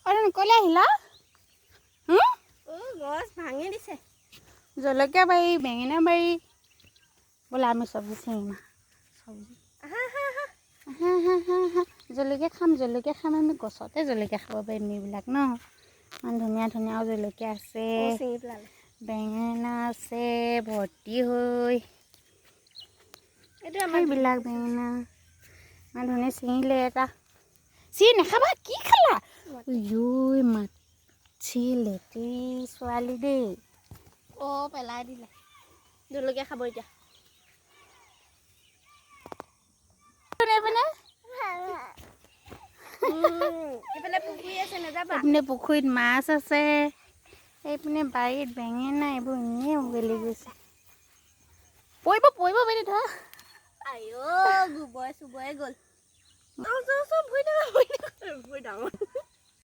ক'লে আহিলা গছ ভাঙি দিছে জলকীয়া বাৰী বেঙেনা বাৰী বোলে আমি চব্জি চিঙিম চব্জি জলকীয়া খাম আমি গছতে জলকীয়া খাব পাৰিম এইবিলাক ন ইমান ধুনীয়া ধুনীয়া জলকীয়া আছে চিঙি পেলালে বেঙেনা আছে ভৰ্তি হৈ এইটো আমাৰ সেইবিলাক বেঙেনা ইমান ধুনীয়া ছিঙিলে এটা চিঙি নাখাবা কি খালা উই মাছি লেটি ছোৱালী দেই পেলাই দিলে জলকীয়া খাব এতিয়া এইফালে পুখুৰী আছে নাযাবা এইপিনে পুখুৰীত মাছ আছে এইপিনে বাৰীত বেঙেনা এইবোৰ এনেই উঘালি গৈছে পৰিব বাইদেউ ধৰা আইঅ গোবৰে চুবৰে গ'ল ভৰি ডাঙৰ